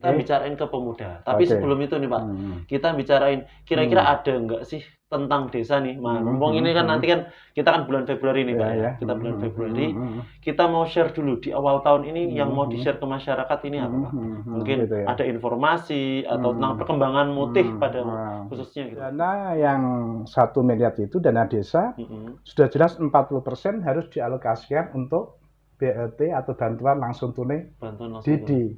kita bicarain ke pemuda. Tapi sebelum itu nih Pak, kita bicarain kira-kira ada nggak sih tentang desa nih? Ngomong ini kan nanti kan kita kan bulan Februari nih Pak ya. Kita bulan Februari, kita mau share dulu di awal tahun ini yang mau di-share ke masyarakat ini apa Pak? Mungkin gitu ya. ada informasi atau tentang perkembangan motif pada khususnya gitu. Dana yang 1 miliar itu dana desa, sudah jelas 40% harus dialokasikan untuk BLT atau bantuan langsung tunai Didi.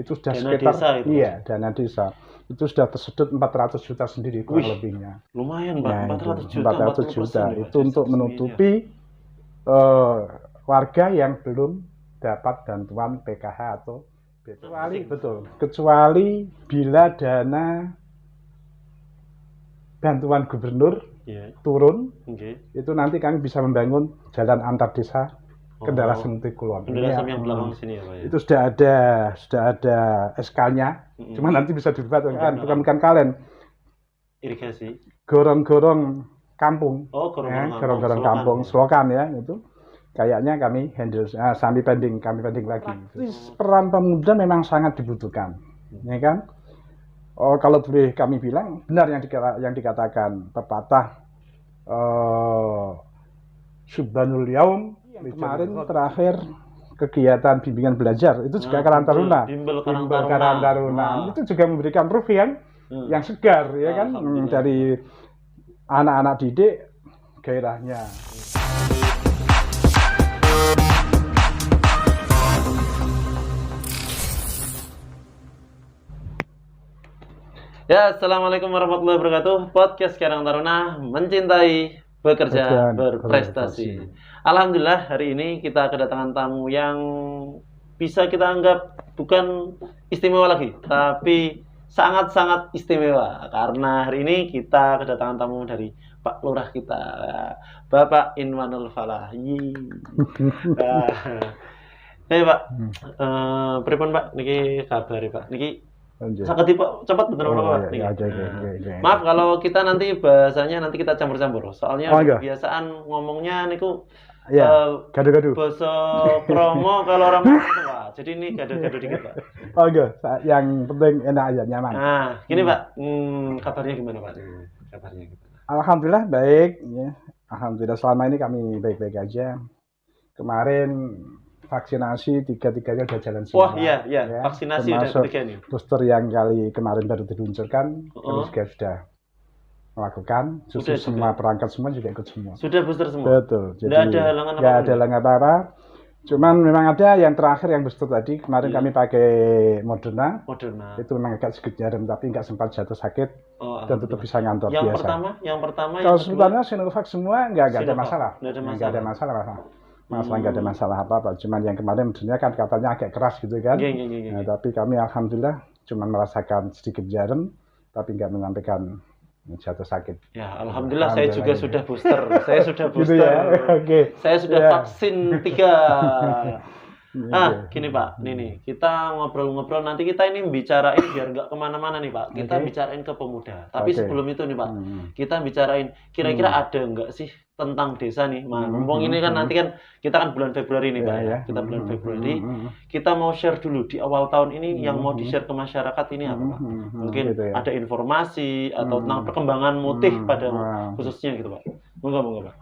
Itu sudah dana sekitar desa itu, iya dana desa itu sudah tersedot 400 juta sendiri kurang lebihnya. Lumayan Pak, 400 juta. 400 juta itu untuk menutupi warga yang belum dapat bantuan PKH atau kecuali bila dana bantuan gubernur turun, itu nanti kami bisa membangun jalan antar desa Kendala Semuti Kulon. Kendala yang belakang sini ya Pak ya? Itu sudah ada SK-nya, cuma nanti bisa dibuat kan, bukan kalian. Irigasi. Gorong-gorong kampung. Oh, gorong-gorong kampung, slogan ya itu. Kayaknya kami handle kami pending lagi. Peran pemuda memang sangat dibutuhkan, ya kan? Oh, kalau boleh kami bilang benar yang dikatakan pepatah Subhanul Yaum. Kemarin terakhir kegiatan bimbingan belajar itu juga Karang Taruna. Bimbel Karang Taruna. Itu juga memberikan ruh yang segar ya kan dari anak-anak didik gairahnya. Ya, assalamualaikum warahmatullahi wabarakatuh. Podcast Karang Taruna mencintai, bekerja, berprestasi. Alhamdulillah hari ini kita kedatangan tamu yang bisa kita anggap bukan istimewa lagi, tapi sangat-sangat istimewa karena hari ini kita kedatangan tamu dari Pak Lurah kita, Bapak Inwanul Falah. Nah, Pak, pripun Pak? Niki kabari Pak. Niki sangat cepat bener Pak. Maaf kalau kita nanti bahasanya nanti kita campur-campur. Soalnya kebiasaan ngomongnya niku gado-gado. Bahasa promo kalau orang Pak. Jadi ini gado-gado dikit Pak. Yang penting enak aja, nyaman. Nah, gini Pak, kabarnya gimana Pak? Kabarnya gimana? Alhamdulillah baik ya. Alhamdulillah selama ini kami baik-baik aja. Kemarin vaksinasi tiga-tiganya udah jalan semua. Wah iya, ya. Vaksinasi udah ketiga nih. Booster yang kali kemarin baru diluncurkan, kami juga sudah melakukan. Semua perangkat semua juga ikut semua. Sudah booster semua? Betul. Jadi nggak ada halangan apa-apa? Nggak ada halangan apa-apa. Cuman memang ada yang terakhir yang booster tadi, kemarin kami pakai Moderna. Itu memang agak sedikit jarum, tapi nggak sempat jatuh sakit. Dan tetap bisa ngantor biasa. Yang pertama kalau sebetulnya Sinovac semua nggak ada masalah. Nggak ada masalah apa-apa. Cuman yang kemarin sebenarnya kan katanya agak keras gitu kan. Nah, tapi kami alhamdulillah cuma merasakan sedikit jarum, tapi nggak menyampaikan jatuh sakit. Ya, alhamdulillah saya juga sudah booster. Saya sudah booster. Gitu ya? Saya sudah vaksin 3. Gini Pak, nih kita ngobrol-ngobrol nanti kita ini bicarain biar nggak kemana-mana nih Pak. Kita bicarain ke pemuda. Tapi sebelum itu nih Pak, kita bicarain kira-kira ada nggak sih tentang desa nih? Ngomong ini kan nanti kan kita kan bulan Februari nih Pak ya. Kita bulan Februari, kita mau share dulu di awal tahun ini yang mau di-share ke masyarakat ini apa Pak? Mungkin ada informasi atau tentang perkembangan motif pada khususnya gitu Pak. Moga-moga Pak.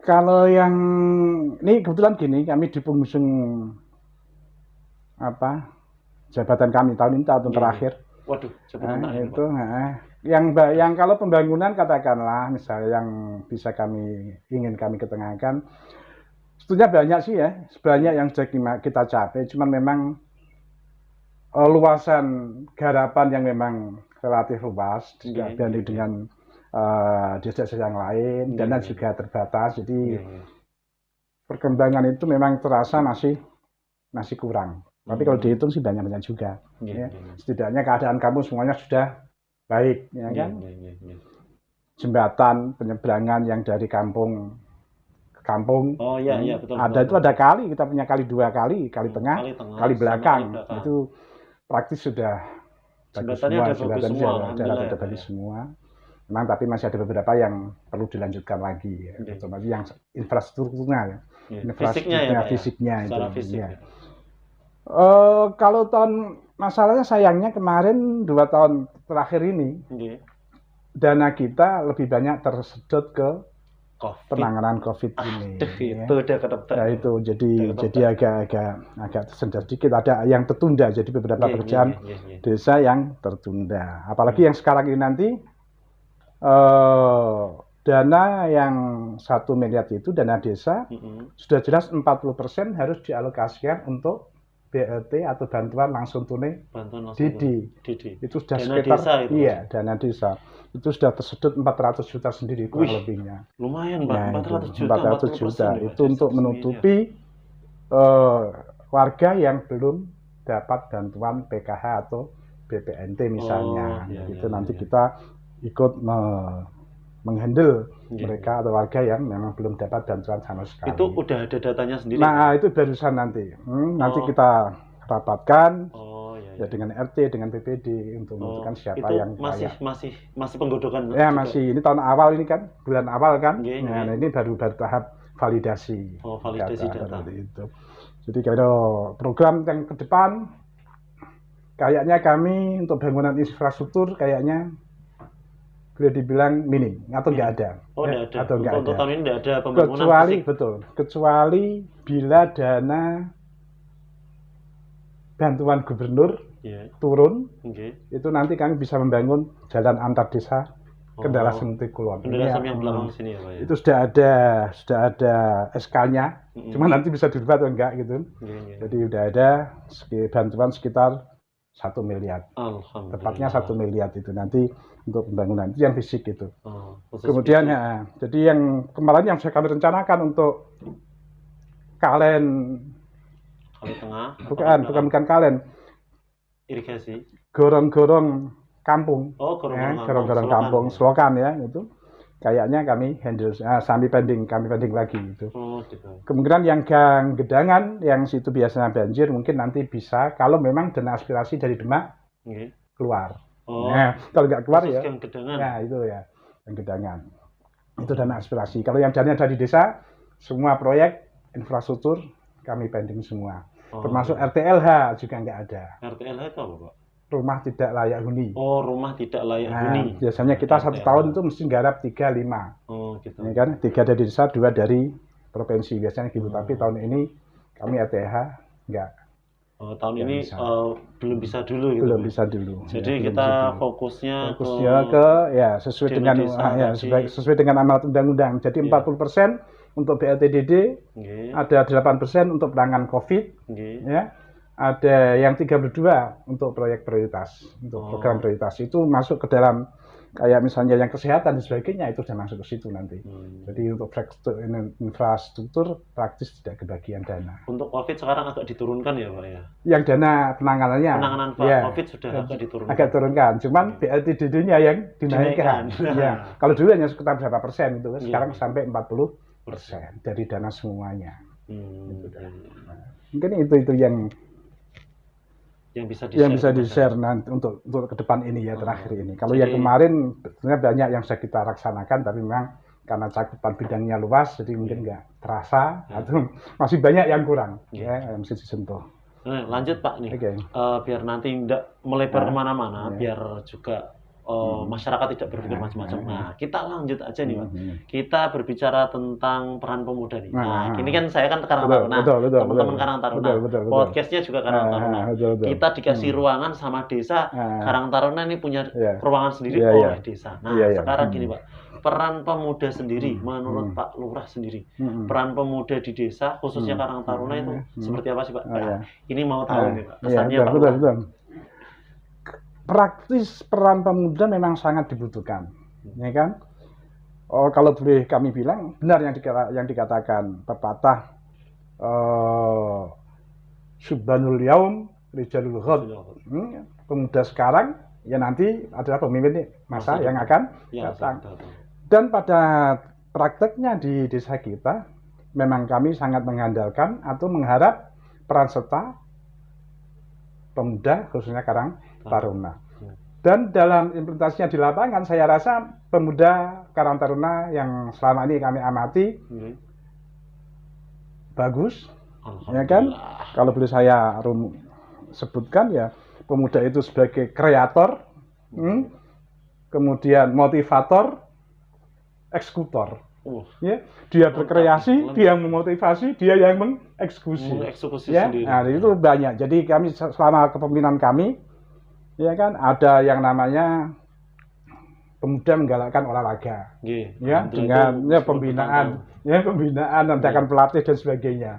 Kalau yang ini kebetulan gini, kami di pengusung jabatan kami tahun terakhir. Waduh, jabatan terakhir. Itu yang kalau pembangunan katakanlah misalnya yang bisa ingin kami ketengahkan, sebetulnya banyak sih ya, sebanyak yang sudah kita capai. Cuman memang luasan garapan yang memang relatif luas dibanding dengan desa-desa yang lain, dana juga terbatas, jadi perkembangan itu memang terasa masih kurang. Tapi kalau dihitung sih banyak juga. Setidaknya keadaan kampung semuanya sudah baik, ya kan? Jembatan penyeberangan yang dari kampung ke kampung. Oh iya betul. Itu ada kali, kita punya kali 2 kali, kali tengah, kali belakang. Itu praktis sudah bagus semua, jembatan sudah bagus semua. Memang tapi masih ada beberapa yang perlu dilanjutkan lagi, terutama yang infrastrukturnya, fisiknya fisiknya itu. Fisik, ya. Kalau masalahnya sayangnya kemarin 2 tahun terakhir ini dana kita lebih banyak tersedot ke penanganan COVID ini. Itu udah ketebak. Ya itu jadi agak tersendat sedikit. Ada yang tertunda. Jadi beberapa pekerjaan desa yang tertunda. Apalagi yang sekarang ini nanti dana yang 1 miliar itu dana desa sudah jelas 40% harus dialokasikan untuk BLT atau bantuan langsung tunai Didi. Itu sudah dana sekitar desa itu. Iya, dana desa. Itu sudah tersedot 400 juta sendiri kurang lebihnya. Lumayan, Pak. 400 juta. Itu untuk menutupi warga yang belum dapat bantuan PKH atau BPNT misalnya. Nanti kita ikut menghandle mereka atau warga yang memang belum dapat bantuan sama sekali. Itu udah ada datanya sendiri? Nah, itu barusan nanti. Nanti kita rapatkan dengan RT, dengan BPD untuk menentukan siapa yang masih penggodokan? Ya, masih. Ini tahun awal ini kan, bulan awal kan. Nah, ini baru tahap validasi. Validasi data. Itu. Jadi kalau program yang ke depan, kayaknya kami untuk bangunan infrastruktur kayaknya boleh dibilang minim atau nggak ada. Nggak ada. Atau nggak ada. Untuk tahun ini nggak ada pembangunan kecuali bila dana bantuan gubernur turun, itu nanti kami bisa membangun jalan antar desa Kendala Semunti Kulon. Kendala yang belakang sini ya Pak ya? Itu sudah ada SK-nya, cuma nanti bisa dirubah atau enggak gitu. Jadi udah ada bantuan sekitar 1 miliar. Tepatnya 1 miliar itu nanti untuk pembangunan itu yang fisik itu. Kemudian jadi yang kemarin yang kami rencanakan untuk Kalen Tengah. Bukan Kalen. Irigasi. Gorong-gorong kampung. Gorong-gorong kampung Selokan ya itu. Kayaknya kami handle kami pending lagi itu. Gitu. Kemungkinan yang Gang Gedangan yang situ biasanya banjir mungkin nanti bisa kalau memang dana aspirasi dari Demak keluar. Kalau nggak keluar ya. Gang Gedangan. Ya itu ya Gang Gedangan. Itu dana aspirasi. Kalau yang dana dari desa semua proyek infrastruktur kami pending semua. Termasuk RTLH juga nggak ada. RTLH itu apa Pak? Rumah tidak layak huni. Rumah tidak layak huni. Biasanya kita 1 tahun itu mesti garap 3-5. Gitu. Ya kan? 3 dari desa, 2 dari provinsi biasanya gitu. Tapi tahun ini kami RTLH nggak. Tahun ini belum bisa dulu gitu. Belum bisa dulu. Jadi kita fokusnya ke sesuai dengan sesuai dengan amanat undang-undang. Jadi 40% untuk BLTDD, ada 8% untuk penanganan COVID, ya, ada yang 32 untuk proyek prioritas, untuk program prioritas itu masuk ke dalam kayak misalnya yang kesehatan dan sebagainya itu sudah masuk ke situ nanti. Jadi untuk infrastruktur praktis tidak kebagian dana. Untuk COVID sekarang agak diturunkan ya Pak ya? Yang dana penanganannya. Penanganan COVID sudah agak diturunkan. Agak turunkan, cuman BLTDD-nya yang dinaikkan. Ya, kalau dulu hanya sekitar berapa persen itu, sekarang sampai 40% dari dana semuanya. Mungkin itu yang bisa di-share nanti untuk ke depan ini ya, terakhir ini. Kalau yang kemarin sebenarnya banyak yang sudah kita laksanakan, tapi memang karena cakupan bidangnya luas, jadi mungkin nggak terasa atau masih banyak yang kurang yang mesti disentuh. Lanjut Pak nih, biar nanti nggak melebar kemana-mana, biar juga masyarakat tidak berpikir macam-macam. Nah, kita lanjut aja nih Pak. Kita berbicara tentang peran pemuda nih. Nah, ini kan saya kan Karang Taruna, teman-teman Karang Taruna. Podcastnya juga Karang Taruna. Kita dikasih ruangan sama desa. Karang Taruna ini punya ruangan sendiri oleh desa. Nah, sekarang gini Pak, peran pemuda sendiri menurut Pak Lurah sendiri, peran pemuda di desa khususnya Karang Taruna itu seperti apa sih Pak? Ini mau tahu nih Pak, kesannya Pak. Betul. Praktis peran pemuda memang sangat dibutuhkan, ya kan? Kalau boleh kami bilang benar yang dikatakan pepatah Subhanul Yaum Rijalul Ghad. Pemuda sekarang ya nanti adalah pemimpin masa yang akan datang. Dan pada prakteknya di desa kita memang kami sangat mengandalkan atau mengharap peran serta pemuda khususnya Karang Taruna. Dan dalam implementasinya di lapangan saya rasa pemuda Karang Taruna yang selama ini kami amati bagus, Ya kan? Kalau boleh saya sebutkan ya, pemuda itu sebagai kreator, kemudian motivator, eksekutor. Ya, dia berkreasi, dia memotivasi, dia yang mengeksekusi. Ya, sendiri. Nah, itu banyak. Jadi kami selama kepemimpinan kami, ya kan, ada yang namanya pemuda menggalakkan olahraga, ya, dengan pembinaan, nandakan pelatih dan sebagainya.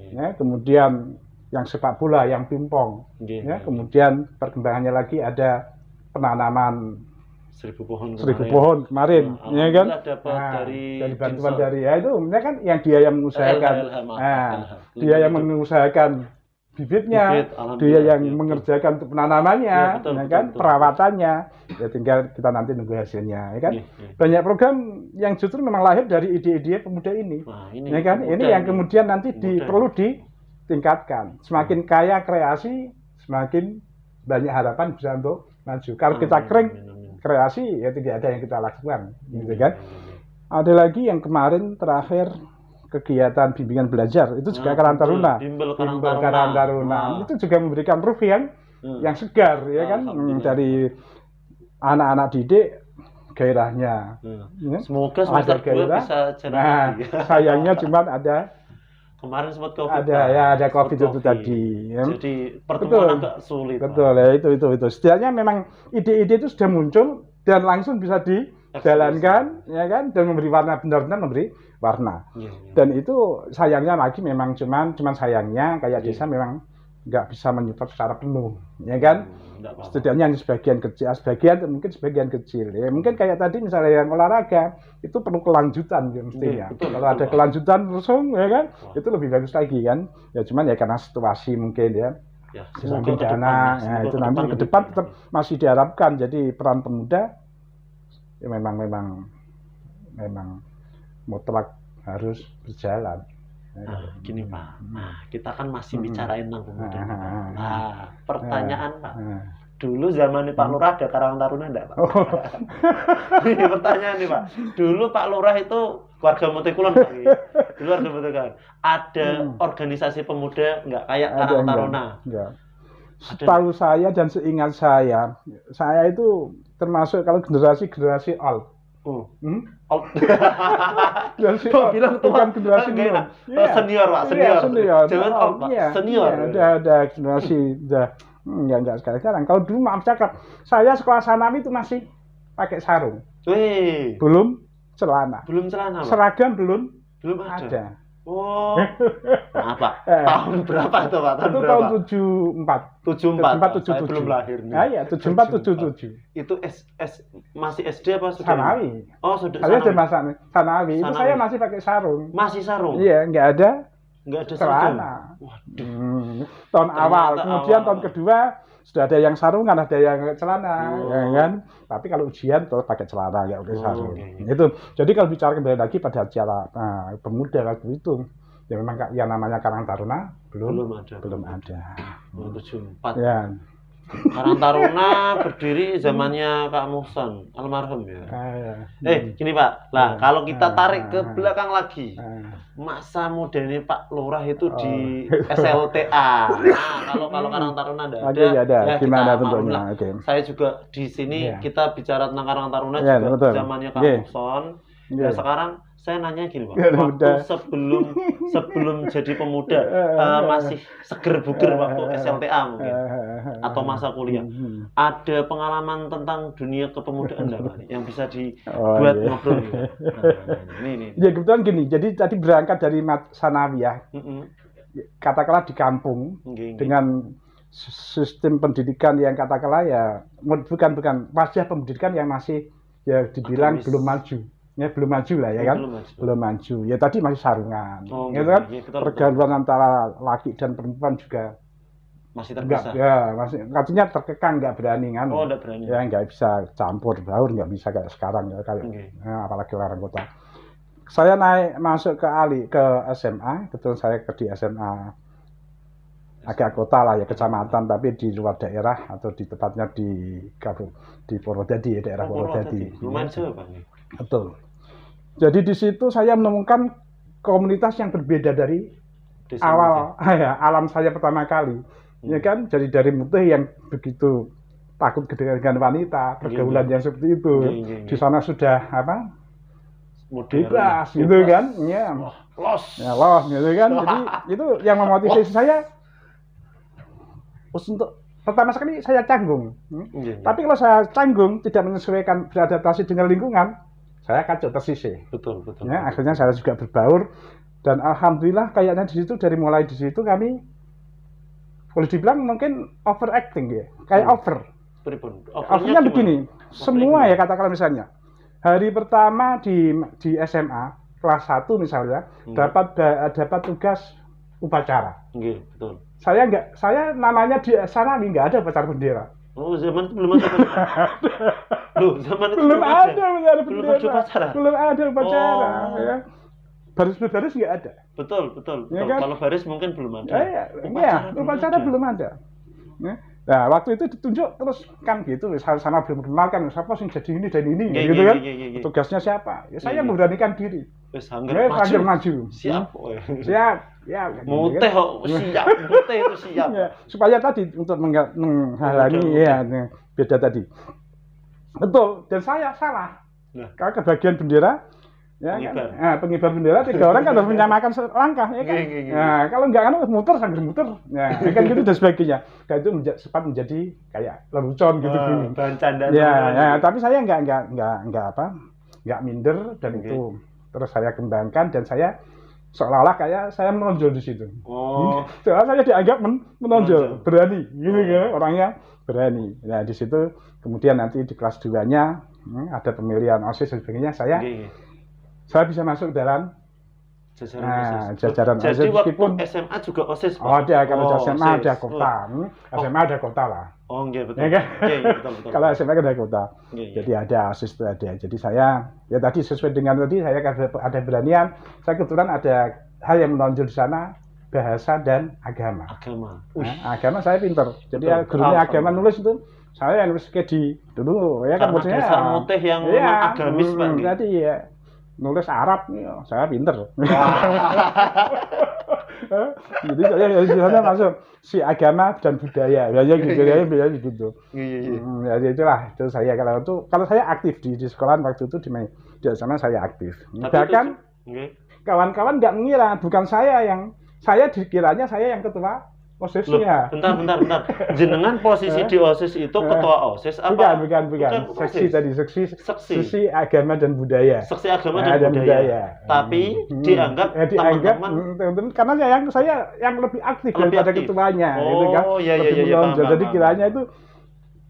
Ya, kemudian yang sepak bola, yang pingpong, ya, kemudian perkembangannya lagi ada penanaman 1000 pohon kemarin, ya kan? Dari bantuan dari ya itu, ya kan, yang dia yang mengusahakan, dia yang mengusahakan bibitnya, dia yang mengerjakan untuk penanamannya, ya kan, perawatannya, ya tinggal kita nanti nunggu hasilnya, ya kan. Banyak program yang justru memang lahir dari ide-ide pemuda ini, ya kan. Ini yang kemudian nanti perlu ditingkatkan. Semakin kaya kreasi, semakin banyak harapan bisa untuk maju. Kalau kita kering kreasi, ya tidak ada yang kita lakukan, gitu kan. Ada lagi yang kemarin terakhir kegiatan bimbingan belajar, itu juga Karang Taruna. Bimbel Karang Taruna. Itu juga memberikan ruh yang segar, ya kan, dari anak-anak didik, gairahnya. Semoga semester 2 bisa jalan lagi. Sayangnya cuma ada kemarin sempat COVID. Ada COVID itu tadi. Ya. Jadi pertemuan agak sulit. Betul, ya, itu. Setidaknya memang ide-ide itu sudah muncul dan langsung bisa dijalankan, ya kan, dan memberi warna, benar-benar memberi warna. Dan itu sayangnya lagi memang cuman sayangnya kayak desa memang nggak bisa menyupport secara penuh, ya kan. Setidaknya sebagian kecil, mungkin sebagian kecil. Ya mungkin kayak tadi misalnya yang olahraga itu perlu kelanjutan ya mestinya. Kalau ada kelanjutan langsung, ya kan, itu lebih bagus lagi kan. Ya cuman ya karena situasi mungkin ya. Samping dana, ya itu nanti ke depan tetap masih diharapkan. Jadi peran pemuda ya memang mutlak harus berjalan. Gini Pak, kita kan masih bicarain tentang pemuda. Pertanyaan Pak, dulu zaman Pak Lurah ada Karang Taruna enggak Pak? Ini pertanyaan nih Pak. Dulu Pak Lurah itu warga Motikulon Pak. Dulu warga Motikulon. Ada organisasi pemuda enggak kayak Karang Taruna? Enggak. Setahu saya dan seingat saya itu termasuk kalau generasi old. Bilang bukan generasi senior Pak, senior. Jangan old Pak, senior. Ada generasi enggak sekarang. Kalau dulu maaf cakap, saya sekolah Sanawi itu masih pakai sarung. Belum celana. Pak. Seragam belum ada. Oh. Maaf Pak. Tahun berapa itu Pak? Tahun 74. 74. Saya belum lahir nih. Iya, 74 77. Itu masih SD apa sudah? Sanawi. Oh, sudah Sanawi. Sanawi. Itu saya masih pakai sarung. Masih sarung? Iya, enggak ada celana. Waduh. Tahun awal, kemudian tahun kedua sudah ada yang sarungan, ada yang celana, ya kan. Tapi kalau ujian terus pakai celana, ya pakai sarung. Itu. Jadi kalau bicara kembali lagi pada acara pemuda waktu itu, ya memang yang namanya Karang Taruna belum ada. 74. Ya. Karang Taruna berdiri zamannya Kak Muhson, almarhum ya. Gini Pak, lah kalau kita tarik ke belakang lagi, masa muda ini Pak Lurah itu di SLTA. Kalau Karang Taruna ada. Ya, gimana bentuknya? Saya juga di sini kita bicara tentang Karang Taruna juga zamannya Kak Muhson. Nah, sekarang saya nanya gini Pak, waktu sebelum jadi pemuda masih seger buger waktu SLTA mungkin atau masa kuliah, ada pengalaman tentang dunia kepemudaan enggak Pak yang bisa dibuat ngobrol gitu? Ini. Ya kebetulan gini, jadi tadi berangkat dari Sanawi ya, katakanlah di kampung dengan sistem pendidikan yang katakanlah ya bukan wajah pendidikan yang masih ya dibilang belum maju. Ya belum maju lah ya kan, belum maju. Ya tadi masih sarungan, gitu kan. Pergaulan antara laki dan perempuan juga masih terpisah. Masih artinya terkekang, nggak berani kan. Nggak berani. Ya nggak bisa campur baur, nggak bisa kayak sekarang ya apalagi orang kota. Saya masuk ke SMA, betul saya di SMA agak kota lah ya, kecamatan, tapi di luar daerah atau di tepatnya di Purwodadi ya, daerah Purwodadi. Lumayan jauh Pak. Betul. Jadi di situ saya menemukan komunitas yang berbeda dari awal ya, alam saya pertama kali. Ya kan, jadi dari Mutih yang begitu takut dengan wanita, pergaulan yang seperti itu. Di sana sudah apa? Bebas gitu kan. Ya. Los. Ya, los gitu kan. Jadi itu yang memotivasi saya untuk pertama sekali saya canggung. Tapi kalau saya canggung tidak menyesuaikan beradaptasi dengan lingkungan, saya kacau tersisih. Betul. Ya, akhirnya saya juga berbaur dan alhamdulillah kayaknya di situ dari mulai di situ kami boleh dibilang mungkin overacting ya, kayak over. Overnya begini, semua ya katakanlah misalnya hari pertama di SMA kelas 1 misalnya dapat tugas upacara. Betul. Saya namanya di sana nggak ada upacara bendera. Oh, zaman itu belum ada. Loh, zaman itu belum ada bendera. Belum ada upacara. Ya. Baris nggak ada. Betul. Ya kan? Kalau baris mungkin belum ada. Upacara belum ada. Nah, waktu itu ditunjuk terus kan gitu, sana belum kenal kan siapa sih jadi ini dan ini, gitu kan? Tugasnya siapa? Ya saya memberanikan diri. Angger maju. Siap. Ya. Mutih kok siap, Mutih itu siap. Ya, supaya tadi untuk menghalangi ya beda tadi. Betul, dan saya salah. Kalau kebagian bendera ya kan? Pengibar bendera 3 orang kan harus menyamakan langkah ya kan. Nah, kalau enggak kan muter sambil muter. Nah, kan gitu dan sebagainya. Dan itu sempat menjadi kayak lelucon gitu gini. Bahan candaan. Ya, tapi saya enggak minder dan itu terus saya kembangkan dan saya seolah-olah kayak saya menonjol di situ. Soalnya saya dianggap menonjol, berani gitu kan, orangnya berani. Nah, di situ kemudian nanti di kelas 2-nya ada pemilihan OSIS dan sebagainya, saya bisa masuk dalam jajaran OSIS. Jadi waktu SMA juga OSIS? Ada, kalau SMA ada kota. SMA ada kota lah. Oh, iya betul. Ya kan? Betul. Kalau SMA kan ada kota. Jadi ada OSIS itu ada. Jadi saya, ya tadi sesuai dengan tadi, saya ada beranian. Saya kebetulan ada hal yang menonjol di sana, bahasa dan agama. Agama saya pinter. Jadi gurunya agama nulis itu, saya yang nulis di dulu. Ya kan maksudnya. Karena Mutih yang agamis Pak. Berarti ya. Nulis Arab nih, saya pinter. Jadi saya di sana masuk si agama dan budaya, biasanya gitu. Ya itulah itu saya kalau saya aktif di sekolahan waktu itu di sana saya aktif. Bahkan kawan-kawan nggak mengira bukan saya dikiranya saya yang ketua OSIS-nya. Bentar. Jenengan posisi di OSIS itu ketua OSIS apa? Bukan. Seksi agama dan budaya. Seksi agama dan budaya. Tapi dianggap teman-teman karena saya yang lebih aktif daripada ketuanya, gitu kan. Iya. Jadi kiranya itu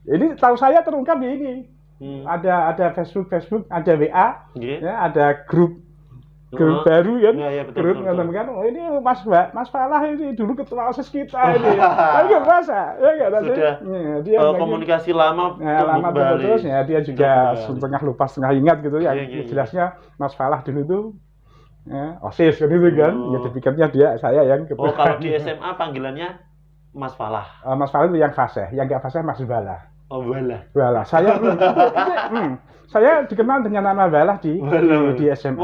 ini tahu saya terungkap di ini. Ada Facebook, ada WA, ya, ada grup baru kan, grup kan, oh ini Mas Falah ini dulu ketua OSIS kita ini, nggak merasa, ya nggak ada. Dia komunikasi lama terus ya, dia juga setengah lupa setengah ingat gitu ya. Jelasnya Mas Falah dulu itu OSIS gitu kan, ya dipikirnya saya yang ketua. Kalau di SMA panggilannya Mas Falah. Mas Falah itu yang fasih, yang nggak fasih Mas Bala. Oh, Bala. Saya dikenal dengan nama Bala di SMA.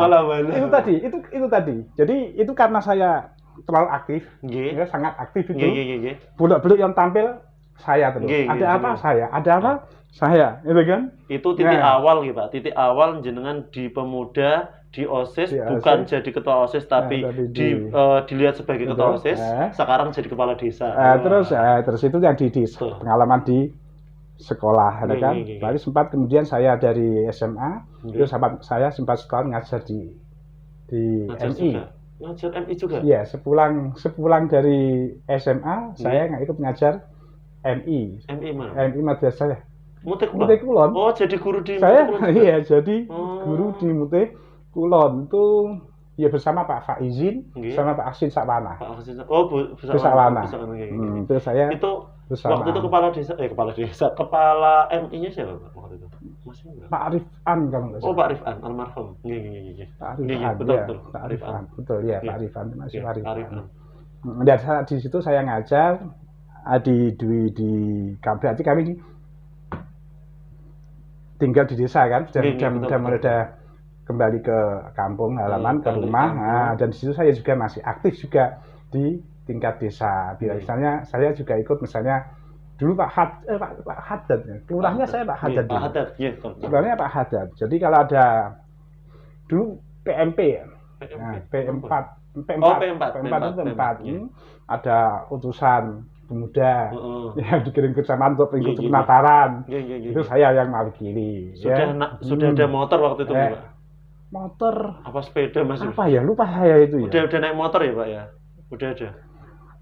Itu tadi. Jadi itu karena saya terlalu aktif, ya, sangat aktif itu. Buluk-buluk yang tampil saya terus. Ada apa? Saya, itu kan? Itu titik awal gitu, Pak. Titik awal jenengan di pemuda di OSIS bukan jadi ketua OSIS tapi dilihat sebagai ketua OSIS. Sekarang jadi kepala desa. Terus itu yang di pengalaman di sekolah, kan? Lalu sempat kemudian saya dari SMA, itu saya sempat sekolah ngajar di MI. Ngajar MI juga? Iya, sepulang dari SMA, saya ikut ngajar MI. MI mana? MI Madrasah Mutih Kulon. Oh, jadi guru di Mutih Kulon. Iya, jadi guru di Mutih Kulon itu ya bersama Pak Faizin, sama Pak Asin Sakwana. Sakwana. Itu saya waktu itu kepala MI-nya siapa Pak waktu itu? Pak Rifan kalau nggak salah. Pak Rifan almarhum. Pak Rifan. Betul. Pak Rifan. Betul ya, Pak Rifan masih Pak Rifan. Dan di situ saya ngajar di berarti kami tinggal di desa kan, sudah mulai kembali ke kampung halaman, ke rumah. Dan di situ saya juga masih aktif juga di tingkat desa. Misalnya saya juga ikut misalnya dulu Pak Haddad, kelurahnya saya Pak Haddad. Pak Haddad, sebenarnya Pak Haddad. Jadi kalau ada dulu PMP ya, P4 itu ada utusan pemuda yang dikirim ke kecamatan untuk ikut penataran. Itu saya yang mewakili. Sudah ada motor waktu itu, Pak? Motor apa sepeda masih? Apa ya, lupa saya itu ya. Udah naik motor ya Pak ya? Udah ada.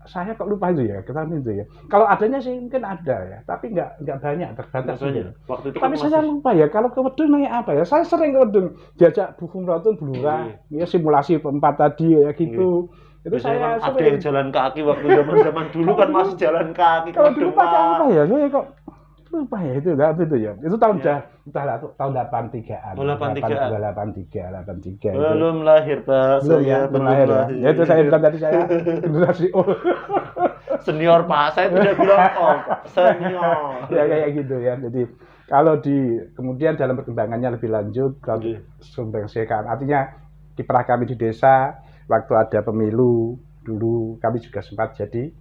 Saya kok lupa itu ya, kita itu ya. Kalau adanya sih mungkin ada ya, tapi nggak banyak, terbatas saja. Waktu itu tapi saya lupa ya, kalau ke Wedung naik apa ya? Saya sering ke Wedung, diajak Bu Humratun, Blura, ya simulasi P4 tadi ya gitu. Itu saya ada yang jalan kaki waktu zaman dulu kan masih jalan kaki. Kalau dulu pakai apa ya? Saya kok lupa ya itu ya. Itu tahun tahun 83-an. 83. Belum lahir Pak. Belum ya, belum lahir ya. Ya itu saya bilang tadi saya generasi senior Pak, saya tidak bilang senior. Ya kayak gitu ya. Jadi kalau kemudian dalam perkembangannya lebih lanjut kalau Sumbang Sekan, artinya kiprah kami di desa waktu ada pemilu dulu kami juga sempat jadi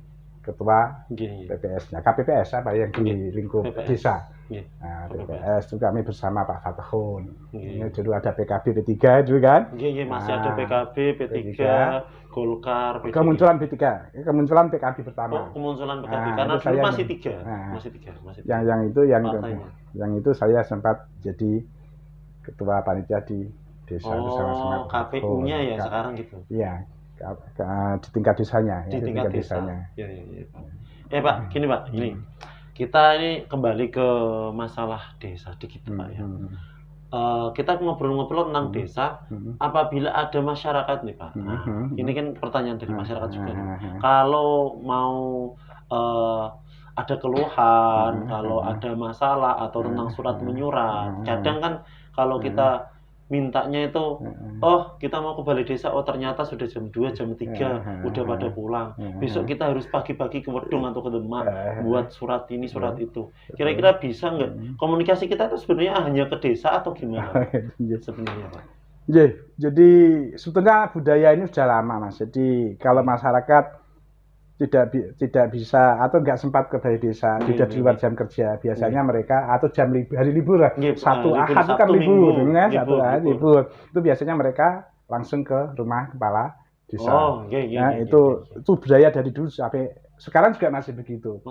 ketua PPS-nya, KPPS apa yang di lingkup desa. Nah, PPS itu kami bersama Pak Fatahun. Ini dulu ada PKB P3 juga kan? Masih ada PKB, P3, Golkar, P3. Kemunculan P3, kemunculan PKB pertama. Kemunculan PKB karena dulu masih tiga. Yang itu saya sempat jadi ketua panitia di desa bersama-sama. KPU-nya ya sekarang gitu. Iya. Di tingkat desanya. Di tingkat desanya. Ya Pak, gini Pak, gini. Kita ini kembali ke masalah desa dikit Pak ya. Kita ngobrol-ngobrol tentang desa. Apabila ada masyarakat nih Pak. Ini kan pertanyaan dari masyarakat juga nih. Kalau mau ada keluhan, kalau ada masalah atau tentang surat menyurat, kadang kan kalau kita mintanya itu, kita mau ke balai desa, ternyata sudah jam 2, jam 3, udah pada pulang. Besok kita harus pagi-pagi ke Wedung atau ke Demak buat surat ini, surat itu. Kira-kira bisa nggak? Komunikasi kita itu sebenarnya hanya ke desa atau gimana? Sebenarnya Pak? Jadi sebetulnya budaya ini sudah lama Mas. Jadi kalau masyarakat tidak bisa atau nggak sempat ke balai desa, tidak di luar jam kerja, biasanya mereka atau hari libur lah, Sabtu Ahad itu kan libur, kan? Sabtu Ahad libur, itu biasanya mereka langsung ke rumah kepala desa. Itu budaya dari dulu sampai sekarang juga masih begitu.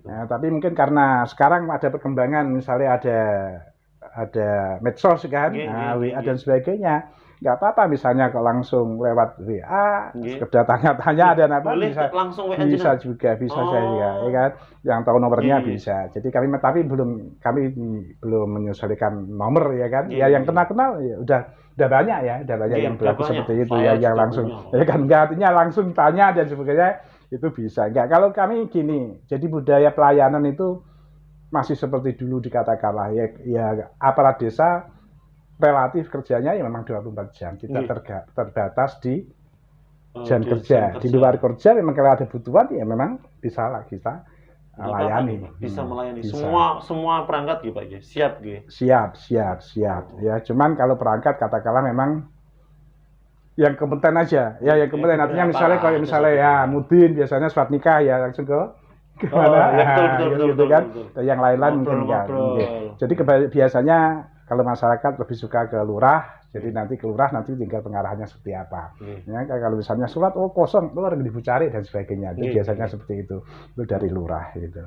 Nah, tapi mungkin karena sekarang ada perkembangan, misalnya ada medsos kan, WA dan sebagainya. Nggak apa-apa misalnya kalau langsung lewat WA, sekedar tanya-tanya ada apa bisa langsung WA bisa juga saya ya kan, yang tahu nomornya bisa. Jadi kami belum menyesuaikan nomor ya kan, ya yang kenal ya udah banyak ya, yang berlaku seperti itu ya, yang langsung ya kan, nggak artinya langsung tanya dan sebagainya itu bisa. Nggak, kalau kami gini, jadi budaya pelayanan itu masih seperti dulu dikatakanlah ya aparat desa relatif kerjanya ya memang 24 jam. Kita terbatas di jam kerja. Di luar kerja memang kalau ada butuhan ya memang bisa lah kita layani. Bisa melayani. Semua perangkat gitu Pak ya. Siap gitu. Siap. Ya, cuman kalau perangkat katakanlah memang yang kompeten aja. Ya, yang kompeten artinya misalnya ya Mudin biasanya surat nikah ya langsung ke mana? Betul. Yang lain-lain mungkin enggak. Jadi biasanya kalau masyarakat lebih suka ke lurah, jadi nanti ke lurah nanti tinggal pengarahannya seperti apa. Ya, kalau misalnya surat kosong, lu harus dicari dan sebagainya. Itu biasanya seperti itu dari lurah gitu.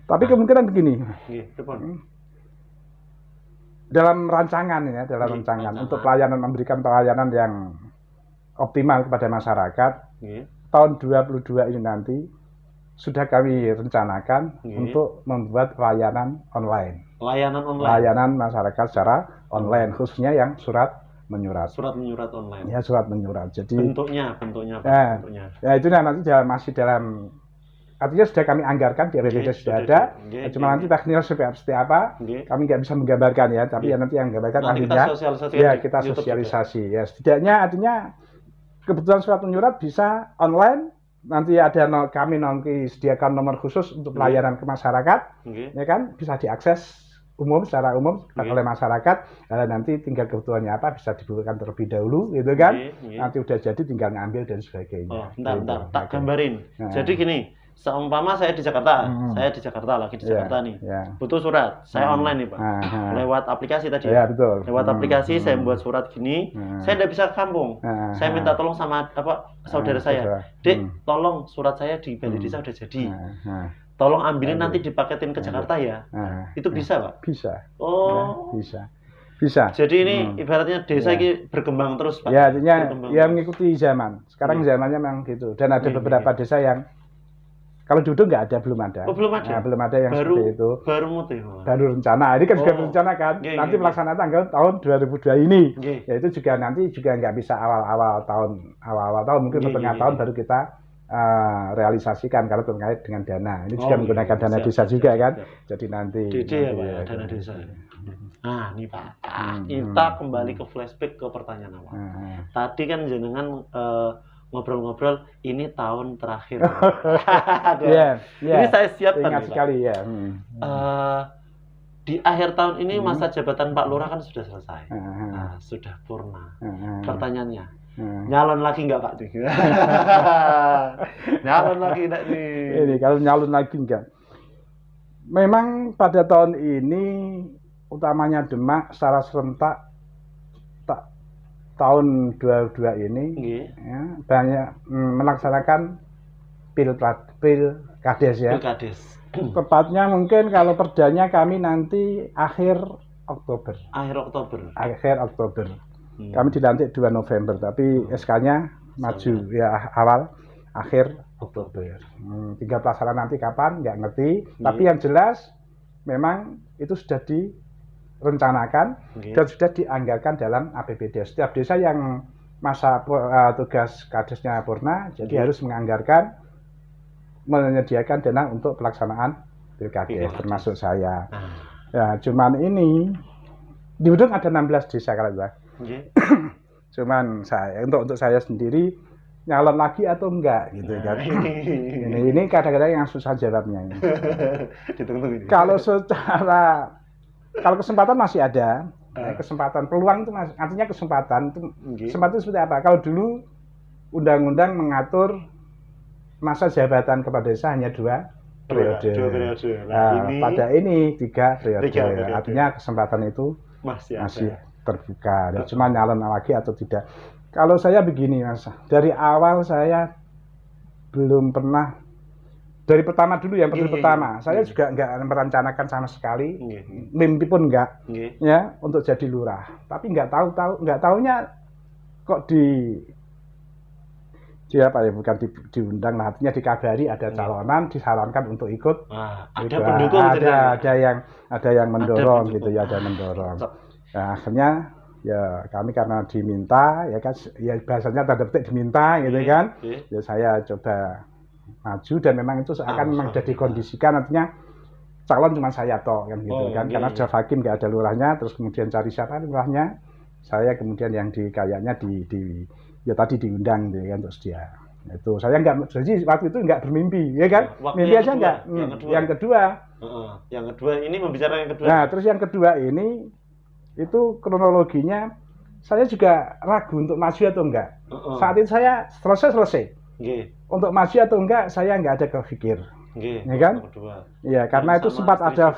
Tapi kemungkinan begini, dalam rancangan untuk memberikan pelayanan yang optimal kepada masyarakat, tahun 2022 ini nanti sudah kami rencanakan untuk membuat layanan online. Layanan masyarakat secara online, khususnya yang surat menyurat. Surat menyurat online. Ya, surat menyurat. Jadi bentuknya. Ya itu nanti masih dalam, artinya sudah kami anggarkan di RPJMD sudah ada. Cuma nanti teknisnya seperti apa, kami nggak bisa menggambarkan ya. Tapi nanti yang menggambarkan ahlinya. Ya, kita sosialisasi. Ya, setidaknya artinya kebetulan surat menyurat bisa online. Nanti kami nanti sediakan nomor khusus untuk pelayanan ke masyarakat, ya kan, bisa diakses umum secara umum oleh masyarakat, nanti tinggal kebutuhannya apa bisa dibutuhkan terlebih dahulu gitu kan. Nanti udah jadi tinggal ngambil dan sebagainya. Oh, bentar, tak gambarin. Jadi gini, seumpama saya di Jakarta, lagi di Jakarta nih, butuh surat, saya online nih Pak, lewat aplikasi tadi. Ya betul. Lewat aplikasi saya membuat surat gini, saya tidak bisa ke kampung, saya minta tolong sama saudara saya, Dek, tolong surat saya di balai desa udah jadi, tolong ambilin nanti dipaketin ke Jakarta ya, itu bisa Pak? Bisa. Oh, bisa. Bisa. Jadi ini ibaratnya desa ini berkembang terus Pak. Ya, artinya ya mengikuti zaman. Sekarang zamannya memang gitu. Dan ada beberapa desa yang kalau duduk nggak ada, belum ada. Oh, belum ada. Nah, belum ada yang seperti itu. Baru mutu. Baru rencana. Ini kan juga rencana kan. Nanti pelaksanaan tanggal tahun 2002 ini. Ya itu juga nanti juga nggak bisa awal-awal tahun, mungkin tengah tahun baru kita realisasikan kalau terkait dengan dana. Ini juga menggunakan dana desa juga kan. Jadi nanti. Ya, Pak, dana desa. Nah, nih Pak. Kita kembali ke flashback ke pertanyaan awal. Tadi kan jenengan ngobrol-ngobrol ini tahun terakhir. Ini saya siapkan ingat sekali ya. Di akhir tahun ini masa jabatan Pak Lurah kan sudah selesai. Sudah purna. Pertanyaannya, nyalon lagi nggak Pak? Nyalon lagi enggak nih? Ini kalau nyalon lagi enggak. Memang pada tahun ini utamanya Demak secara serentak tahun 22 ini ya, banyak melaksanakan pilkades ya. Pilkades. Tepatnya mungkin kalau perdanya kami nanti akhir Oktober. Akhir Oktober. Kami dilantik 2 November, tapi SK-nya maju ya akhir Oktober. Tinggal pelaksanaan nanti kapan nggak ngerti. Tapi yang jelas memang itu sudah direncanakan dan sudah dianggarkan dalam APBD. Setiap desa yang masa tugas kadesnya purna, jadi harus menyediakan dana untuk pelaksanaan pilkades, termasuk saya. Ya, cuman ini di Udung ada 16 desa kalau enggak. Cuman saya untuk saya sendiri nyalon lagi atau enggak gitu kan. Ini kadang-kadang yang susah jawabnya. Kalau kesempatan masih ada, kesempatan peluang itu artinya kesempatan itu seperti apa? Kalau dulu undang-undang mengatur masa jabatan kepala desa hanya 2 periode. Nah, pada ini 3 periode. Artinya kesempatan itu masih terbuka. Dan cuma nyalon lagi atau tidak. Kalau saya begini Mas, dari awal saya belum pernah. Dari pertama dulu yang pertama, saya juga nggak merencanakan sama sekali, mimpi pun nggak, ya untuk jadi lurah. Tapi nggak tahunya kok diundang, artinya dikabari ada calonan, disarankan untuk ikut. Ada pendukung, ada yang mendorong gitu ya, ada mendorong. Nah, akhirnya ya kami karena diminta, ya kan, ya bahasanya tanda petik diminta gitu kan, ya saya coba maju dan memang itu akan memang sudah dikondisikan, artinya calon cuma saya toh kan gitu kan, karena Jaf Hakim nggak ada lurahnya, terus kemudian cari siapa lurahnya, saya kemudian yang kayaknya ya tadi diundang gitu kan, terus dia itu saya nggak, jadi waktu itu nggak bermimpi ya kan, mimpi aja nggak. Yang kedua ini membicarakan yang kedua. Nah terus yang kedua ini itu kronologinya saya juga ragu untuk maju atau enggak. Saat itu saya selesai. Untuk maju atau enggak saya nggak ada kepikir, ya kan? Iya, karena itu sempat ada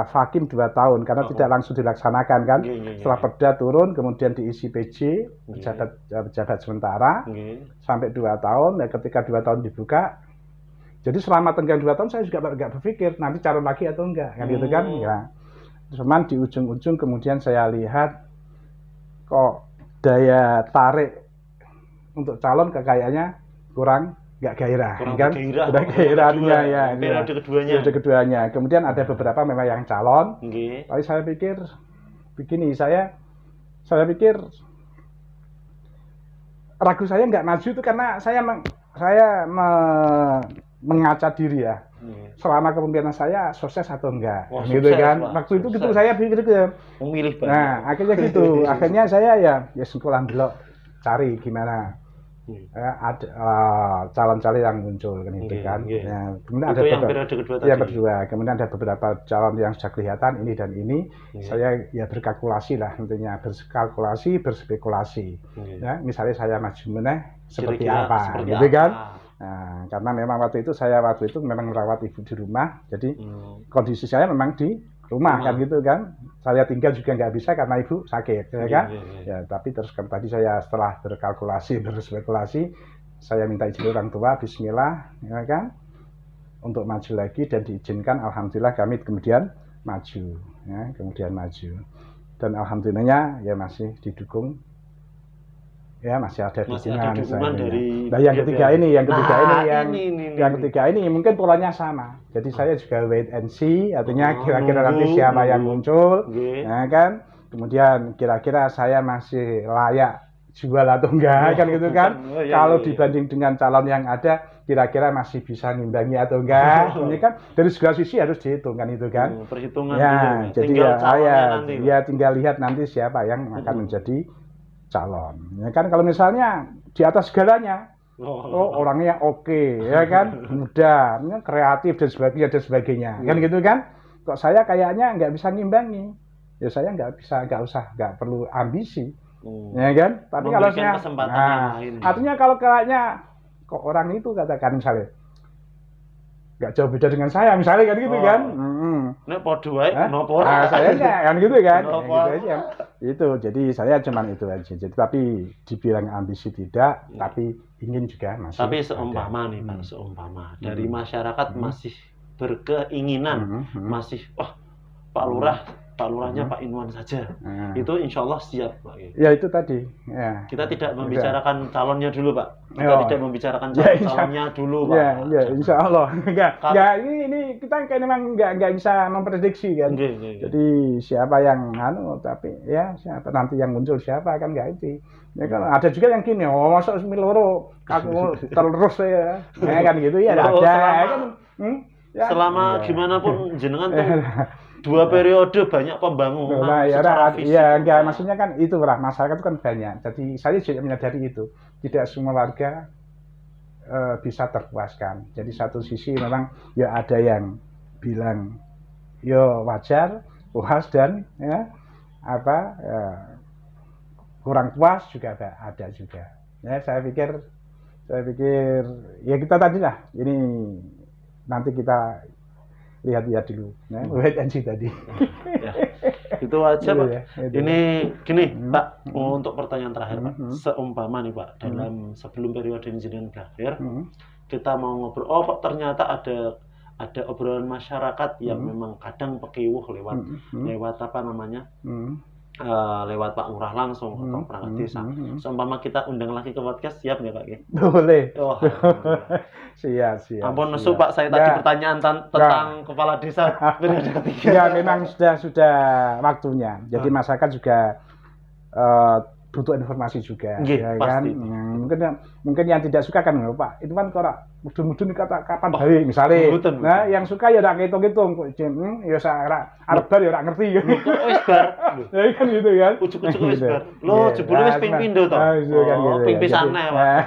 vakum 2 tahun karena tidak langsung dilaksanakan kan. Setelah Perda turun, kemudian diisi PJ pejabat sementara sampai 2 tahun. Dan ketika 2 tahun dibuka, jadi selama tenggang 2 tahun saya juga nggak berpikir nanti calon lagi atau enggak, kan gitu kan? Ya. Cuman di ujung-ujung kemudian saya lihat kok daya tarik untuk calon kayaknya kurang nggak gairah, kan? Udah gairahnya ya. Periode keduanya. Kemudian ada beberapa memang yang calon. Tapi saya pikir begini, saya pikir ragu saya nggak maju itu karena saya mengaca diri ya. Selama kepemimpinan saya sukses atau enggak, gitu kan? Waktu itu gitu saya pikir gitu. Memilih. Nah, akhirnya gitu. Akhirnya saya ya sekolah dulu cari gimana. ada calon-calon yang muncul kan itu kan. Ya, kemudian itu ada yang periode kedua tadi. Yang kedua, kemudian ada beberapa calon yang sudah kelihatan ini dan ini. Saya ya berkalkulasi lah intinya, berkalkulasi, berspekulasi. Ya, misalnya saya maju meneh seperti apa, gitu kan? Nah, karena memang waktu itu memang merawat ibu di rumah, jadi kondisi saya memang di rumah kan gitu kan. Saya tinggal juga nggak bisa karena ibu sakit, ya kan? Ya, tapi terus kan tadi saya setelah berkalkulasi, berspekulasi, saya minta izin orang tua, Bismillah, ya kan, untuk maju lagi dan diizinkan. Alhamdulillah kami kemudian maju, ya, dan alhamdulillahnya ya masih didukung. Ya masih ada dukungan dari. Nah yang ketiga ini mungkin polanya sama. Jadi saya juga wait and see, artinya kira-kira nanti siapa yang muncul, ya kan. Kemudian kira-kira saya masih layak jual atau enggak, kan gitu kan. Kalau dibanding dengan calon yang ada, kira-kira masih bisa ngimbangi atau enggak, ini kan dari segala sisi harus dihitung kan itu kan. Perhitungan ya, dulu. Jadi tinggal lihat nanti siapa yang akan menjadi calon, ya kan. Kalau misalnya di atas segalanya, orangnya oke, ya kan, muda, kreatif dan sebagainya, kan gitu kan. Kok saya kayaknya nggak bisa ngimbangi, ya saya nggak perlu ambisi, ya kan. Tapi kalau saya, artinya kalau kayaknya kok orang itu katakan misalnya nggak jauh beda dengan saya misalnya kan gitu kan. Nek podo wae nopo saya enggak kan gitu kan. Gitu aja. Itu jadi saya cuman itu aja. Jadi tapi dibilang ambisi tidak, tapi ingin juga masih. Tapi seumpama nih Pak, dari masyarakat masih berkeinginan, masih Pak Lurahnya Pak Inwan saja. Itu insya Allah siap Pak. Ya itu tadi. Ya. Kita tidak membicarakan calonnya dulu Pak. Kita tidak membicarakan calonnya dulu Pak. Ya insya Allah. Enggak, ini kita kayak memang enggak bisa memprediksi kan. Jadi siapa yang tapi ya siapa nanti yang muncul siapa kan enggak itu. Ya kan ada juga yang gini, masuk semiloro aku terus ya. Ya kan gitu ya ada kan. Selama gimana pun jenengan tuh 2 periode banyak pembangunan secara fisik. Ya enggak, maksudnya kan itu lah, masyarakat itu kan banyak. Jadi saya juga menyadari itu. Tidak semua warga bisa terpuaskan. Jadi satu sisi memang ya ada yang bilang ya wajar, puas dan ya kurang puas juga ada juga. Ya saya pikir ya kita tadi lah, ini nanti kita lihat dulu, wait and see tadi. Itu aja Pak. Ini gini Pak, untuk pertanyaan terakhir Pak. Seumpama nih Pak, dalam sebelum periode ini berakhir, kita mau ngobrol. Pak ternyata ada obrolan masyarakat yang memang kadang pekiwuh lewat apa namanya? Lewat Pak Lurah langsung atau perangkat desa. Seumpama kita undang lagi ke podcast, siap nggak Pak? Boleh. Siap. Ampun nesu Pak, saya tadi pertanyaan tentang kepala desa periode ketiga. Ya memang sudah waktunya. Jadi masyarakat juga butuh informasi juga, ya kan. Mungkin yang tidak suka kan Pak, itu kan kalau mudun-mudun kapan hari misalnya. Nah, yang suka ya rak hitung-hitung kok ya sak arep bar ya ora ngerti ya. Wis bar. Ya kan gitu kan. Ujuk-ujuk wis bar. Lho, jebule wis ping pindho to. Ping pisane Pak.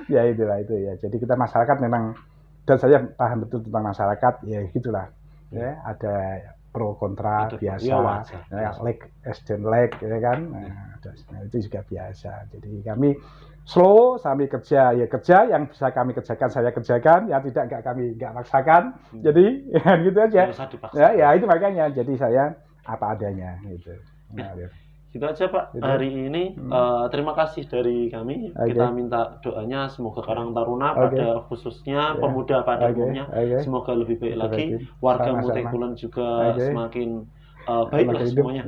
Ya itulah itu ya. Jadi kita masyarakat memang, dan saya paham betul tentang masyarakat, ya gitulah. Ya, ada pro kontra biasa, like dan like, ya kan. Nah, itu juga biasa. Jadi kami slow, sambil kerja yang bisa kami kerjakan saya kerjakan, yang tidak kami paksakan. Jadi ya gitu aja. Ya itu makanya. Jadi saya apa adanya gitu. Gitu aja Pak. Hari ini terima kasih dari kami. Kita minta doanya semoga Karang Taruna pada khususnya pemuda pada umumnya semoga lebih baik lagi. Warga Mutai Kulon juga semakin baiklah semuanya.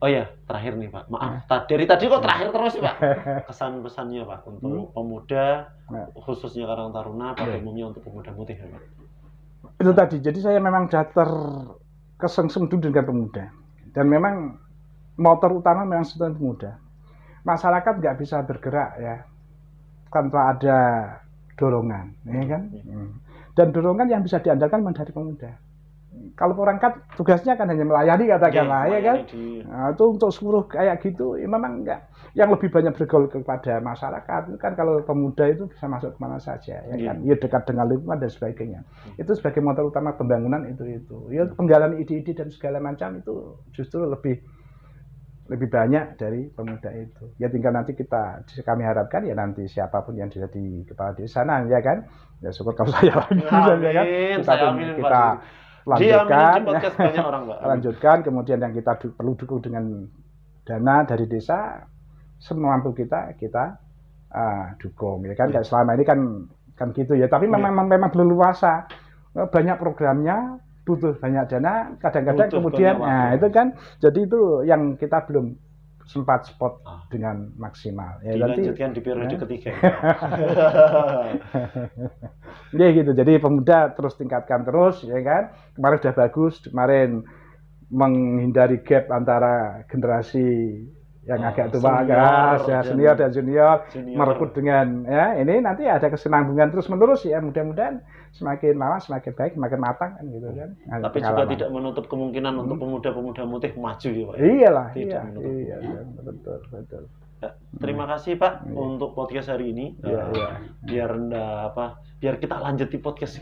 Oh ya, terakhir nih Pak. Maaf, dari tadi kok terakhir terus Pak. Kesan pesannya Pak untuk pemuda khususnya Karang Taruna pada umumnya untuk pemuda Mutai Pak. Itu tadi. Jadi saya memang sudah terkesengsem dengan pemuda. Dan memang motor utama memang sesuatu pemuda. Masyarakat nggak bisa bergerak ya tanpa ada dorongan, ya kan? Dan dorongan yang bisa diandalkan dari pemuda. kalau perangkat tugasnya kan hanya melayani katakanlah ya kan. Nah, itu untuk seluruh kayak gitu ya memang enggak. Yang lebih banyak bergaul kepada masyarakat kan kalau pemuda itu bisa masuk kemana saja ya kan. Ya dekat dengan lingkungan dan sebagainya. Itu sebagai motor utama pembangunan itu. Ya penggalan ide-ide dan segala macam itu justru lebih banyak dari pemuda itu. Ya tinggal nanti kami harapkan ya nanti siapapun yang jadi kepala desa ya kan. Ya syukur kalau saya lagi ya kan. Kita lanjutkan banyak orang, Pak. Lanjutkan kemudian yang kita perlu dukung dengan dana dari desa semampu kita dukung ya kan. Kayak selama ini kan gitu ya. Tapi memang belum luasa. Banyak programnya butuh banyak dana, kadang-kadang kemudian itu kan jadi itu yang kita belum sempat spot dengan maksimal ya. Dilanjutkan di periode ketiga ya gitu. Jadi pemuda terus tingkatkan terus ya kan. Kemarin sudah bagus, kemarin menghindari gap antara generasi yang agak tua senior dan junior merekrut dengan ya ini nanti ada kesinambungan terus menerus ya, mudah-mudahan semakin lama semakin baik, semakin matang kan gitu kan. Tapi juga tidak menutup kemungkinan untuk pemuda-pemuda Mutih maju ya, Pak. Iyalah, iya, betul. Terima kasih Pak untuk podcast hari ini. Biar kita lanjut di podcast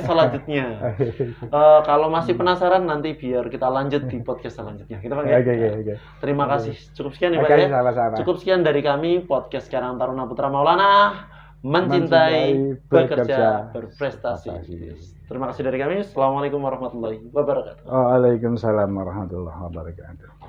selanjutnya. Kalau masih penasaran nanti biar kita lanjut di podcast selanjutnya. Kita Pak. Terima kasih. Cukup sekian ya Pak ya. Cukup sekian dari kami podcast Karang Taruna Putra Maulana. Mencintai, bekerja, berprestasi. Terima kasih dari kami. Assalamualaikum warahmatullahi wabarakatuh. Waalaikumsalam warahmatullahi wabarakatuh.